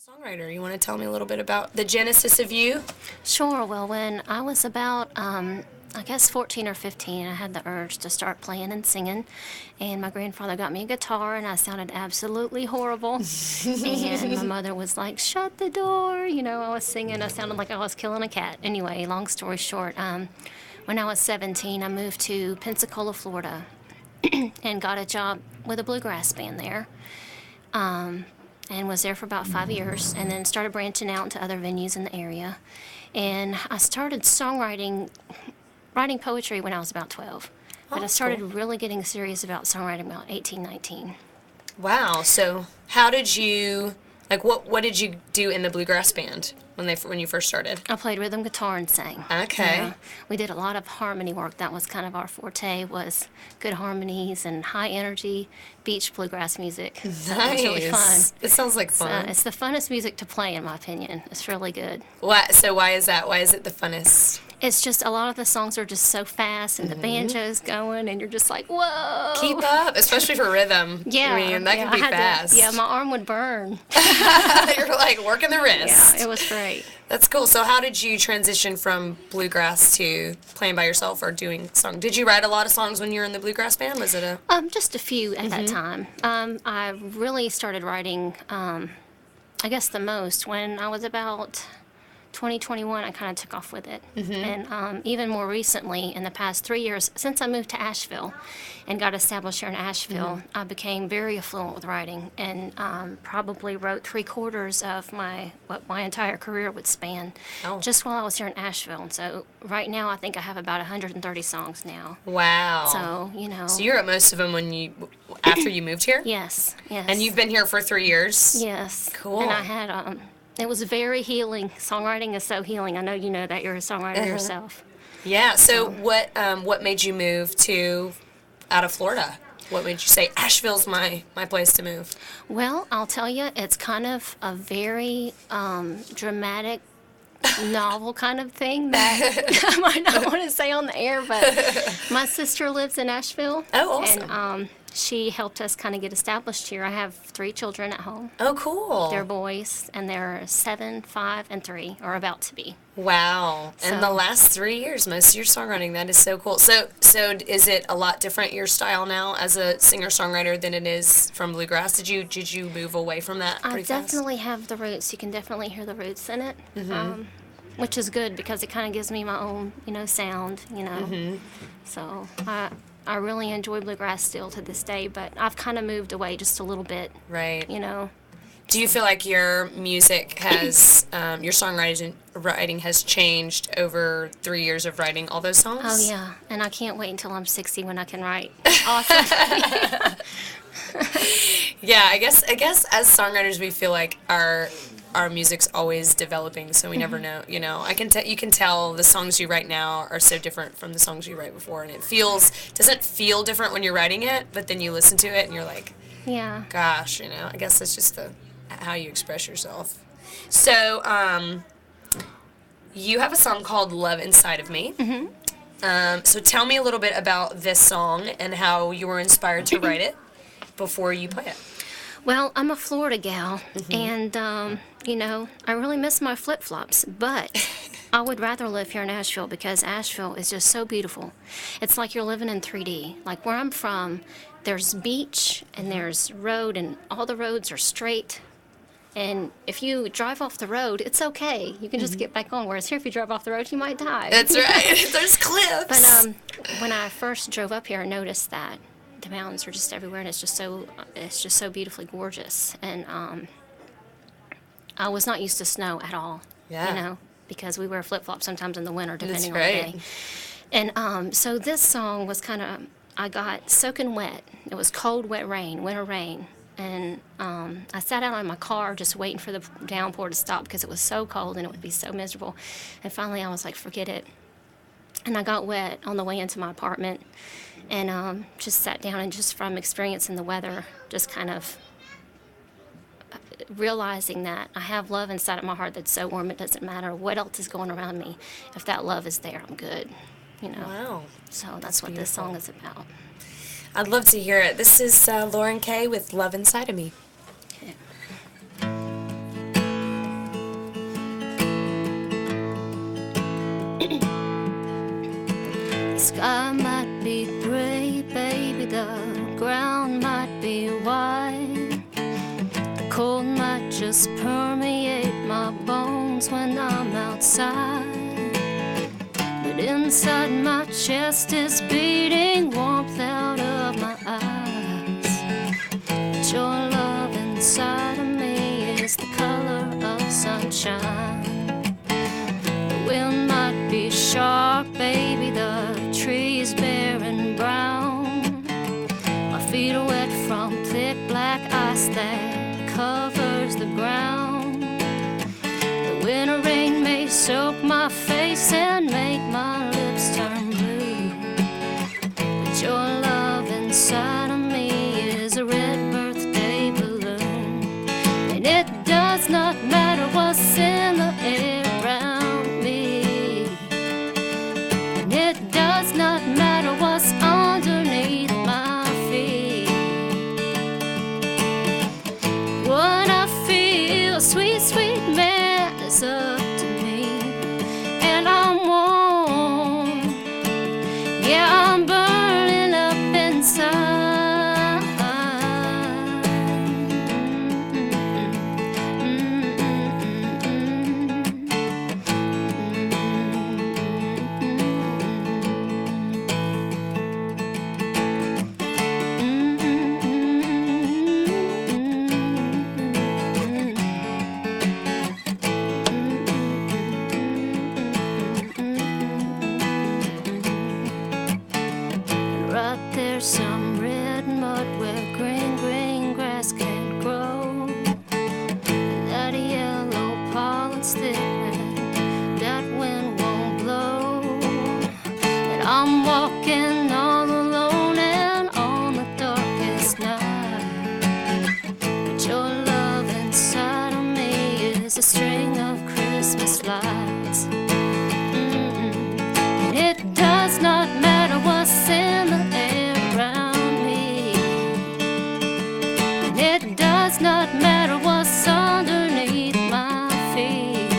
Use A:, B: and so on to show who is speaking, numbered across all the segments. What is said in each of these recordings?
A: Songwriter. You want to tell me a little bit about the genesis of you?
B: Sure. Well, when I was about, I guess 14 or 15, I had the urge to start playing and singing. And my grandfather got me a guitar, and I sounded absolutely horrible. And my mother was like, "Shut the door." You know, I was singing. I sounded like I was killing a cat. Anyway, long story short, when I was 17, I moved to Pensacola, Florida, and got a job with a bluegrass band there. And was there for about 5 years, and then started branching out into other venues in the area. And I started writing poetry when I was about 12. But I started really getting serious about songwriting about 18, 19.
A: Wow. So how did you, like, what did you do in the bluegrass band when you first started?
B: I played rhythm guitar and sang.
A: Okay.
B: Yeah. We did a lot of harmony work. That was kind of our forte, was good harmonies and high energy beach bluegrass music. So it was really fun.
A: It sounds like fun.
B: It's the funnest music to play, in my opinion. It's really good.
A: So why is that? Why is it the funnest?
B: It's just a lot of the songs are just so fast, and the banjo's going, and you're just like, whoa.
A: Keep up, especially for rhythm.
B: Yeah.
A: I mean, that can be fast.
B: My arm would burn.
A: You're like working the wrist.
B: Yeah, it was great.
A: That's cool. So how did you transition from bluegrass to playing by yourself or doing songs? Did you write a lot of songs when you were in the bluegrass band? Was it a...
B: Just a few at that time. I really started writing, I guess the most, when I was about 2021. I kind of took off with it. And even more recently, in the past 3 years, since I moved to Asheville and got established here in Asheville, I became very affluent with writing, and probably wrote 3/4 of what my entire career would span just while I was here in Asheville. And so right now, I think I have about 130 songs now.
A: Wow.
B: So, you know.
A: So you wrote most of them after you moved here?
B: Yes, yes.
A: And you've been here for 3 years?
B: Yes.
A: Cool.
B: And I had, it was very healing. Songwriting is so healing. I know you know that. You're a songwriter yourself.
A: Yeah. So what made you move out of Florida? What made you say Asheville's my place to move?
B: Well, I'll tell you, it's kind of a very dramatic novel kind of thing that I might not want to say on the air, but my sister lives in Asheville.
A: Oh, awesome.
B: And she helped us kind of get established here. I have 3 children at home.
A: Oh, cool.
B: They're boys, and they're 7, 5, and 3, or about to be.
A: Wow. And the last 3 years, most of your songwriting, that is so cool. So is it a lot different, your style now as a singer-songwriter, than it is from bluegrass? Did you move away from that pretty fast?
B: I definitely have the roots. You can definitely hear the roots in it, which is good because it kind of gives me my own, sound, So I really enjoy bluegrass still to this day, but I've kind of moved away just a little bit.
A: Right.
B: Do
A: you feel like your music has, your songwriting has changed over 3 years of writing all those songs?
B: Oh, yeah. And I can't wait until I'm 60 when I can write. Awesome.
A: Yeah, I guess as songwriters we feel like our music's always developing, so we never know. You can tell the songs you write now are so different from the songs you write before, and it doesn't feel different when you're writing it, but then you listen to it and you're like,
B: yeah,
A: gosh, I guess that's just how you express yourself. So, you have a song called "Love Inside of Me." So tell me a little bit about this song and how you were inspired to write it before you play it.
B: Well, I'm a Florida gal, and, I really miss my flip-flops, but I would rather live here in Asheville because Asheville is just so beautiful. It's like you're living in 3D. Like where I'm from, there's beach and there's road, and all the roads are straight. And if you drive off the road, it's okay. You can just get back on. Whereas here, if you drive off the road, you might die.
A: That's right. There's cliffs.
B: But when I first drove up here, I noticed that the mountains are just everywhere, and it's just so beautifully gorgeous. And I was not used to snow at all.
A: Yeah.
B: Because we wear flip-flops sometimes in the winter, depending on
A: right.
B: the day. And so this song was I got soaking wet. It was cold, wet rain, winter rain. And I sat out in my car just waiting for the downpour to stop because it was so cold and it would be so miserable. And finally I was like, forget it. And I got wet on the way into my apartment and just sat down, and just from experiencing the weather, just kind of realizing that I have love inside of my heart that's so warm it doesn't matter what else is going around me. If that love is there, I'm good.
A: Wow.
B: So that's what this song is about.
A: I'd love to hear it. This is Lauren Kay with "Love Inside of Me."
B: Okay. sky might be gray, baby, the ground might be white. The cold might just permeate my bones when I'm outside. But inside my chest is beating warmth out of my eyes. But your love inside of me is the color of sunshine. The wind might be sharp, baby, the trees bare and brown. My feet are wet from thick black ice that covers the ground. The winter rain may soak my face and make my lips turn blue. But your love inside of me is a red birthday balloon. And it does not matter what's in the air around me. And it does not matter what's underneath my feet. What I feel, sweet, sweet man, is up to me. And I'm warm, yeah, I'm burning up inside. Right there's some red mud where green, green grass can't grow. That yellow pollen's thick red, that wind won't blow. And I'm walking all alone and on the darkest night. But your love inside of me is a string of Christmas lights. And it does not matter what's in the air around me. And it does not matter what's underneath my feet.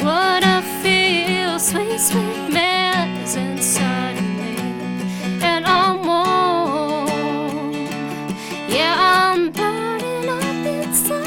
B: What I feel, sweet, sweet man, is inside of me. And I'm warm, yeah, I'm burning up inside.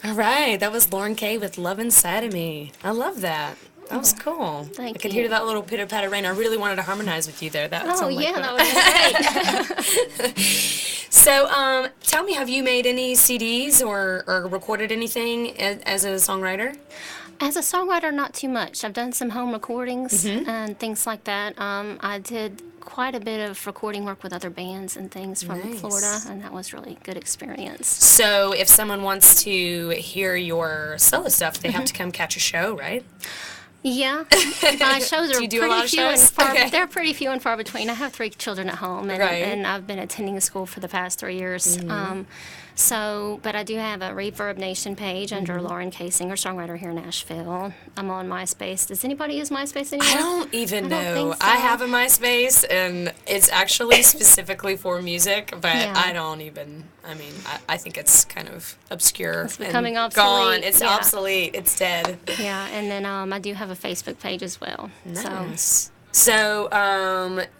A: All right, that was Lauren Kay with Love Inside of Me. I love that. That was cool.
B: Thank
A: I could
B: you.
A: hear that little pitter patter rain. I really wanted to harmonize with you there. That
B: Oh,
A: sounded like
B: yeah,
A: fun.
B: that would be great.
A: So, tell me, have you made any CDs or recorded anything as a songwriter?
B: As a songwriter, not too much. I've done some home recordings and things like that. I did quite a bit of recording work with other bands and things from
A: Nice.
B: Florida, and that was really a good experience.
A: So, if someone wants to hear your solo stuff, they have to come catch a show, right?
B: Yeah, my shows are
A: Do you do a lot
B: pretty
A: of
B: few and
A: shows?
B: far.
A: Okay.
B: They're pretty few and far between. I have 3 children at home, and,
A: Right.
B: and I've been attending school for the past 3 years. But I do have a Reverb Nation page under Lauren Kay, singer-songwriter here in Nashville. I'm on MySpace. Does anybody use MySpace anymore?
A: I don't even
B: I don't
A: know.
B: think so.
A: I have a MySpace, and it's actually specifically for music, but
B: Yeah.
A: I don't even. I mean, I think it's kind of obscure. It's
B: becoming
A: Gone.
B: obsolete,
A: It's
B: yeah.
A: obsolete. It's dead.
B: Yeah, and then I do have a Facebook page as well.
A: Nice. So,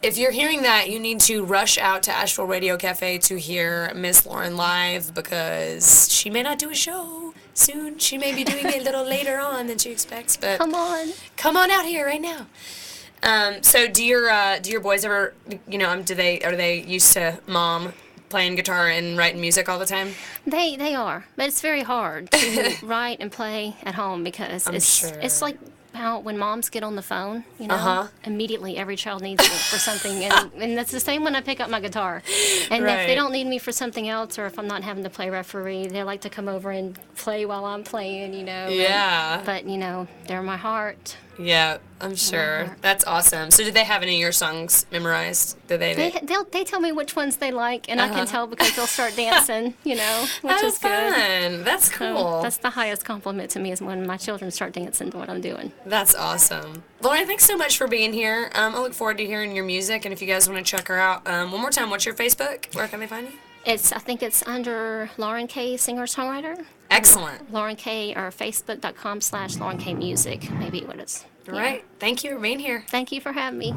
A: if you're hearing that, you need to rush out to Asheville Radio Cafe to hear Miss Lauren live because she may not do a show soon. She may be doing it a little later on than she expects, but
B: Come on.
A: come on out here right now. So, do your boys ever, are they used to mom playing guitar and writing music all the time?
B: They are, but it's very hard to write and play at home because it's like how when moms get on the phone, immediately every child needs me for something, and that's the same when I pick up my guitar. And if
A: Right.
B: they don't need me for something else, or if I'm not having to play referee, they like to come over and play while I'm playing,
A: Yeah.
B: But they're my heart.
A: Yeah, I'm sure.
B: heart.
A: That's awesome. So, did they have any of your songs memorized? Did they?
B: They tell me which ones they like, and I can tell because they'll start dancing, which
A: That
B: is
A: is
B: good.
A: fun. That's
B: So
A: cool.
B: that's the highest compliment to me is when my children start dancing to what I'm doing.
A: That's awesome. Lauren, thanks so much for being here. I look forward to hearing your music, and if you guys want to check her out, one more time, what's your Facebook? Where can they find you?
B: I think it's under Lauren K. Singer-songwriter.
A: Excellent.
B: Lauren K. or Facebook.com/Lauren K. Music, maybe what it's.
A: All right. Thank you for being here.
B: Thank you for having me.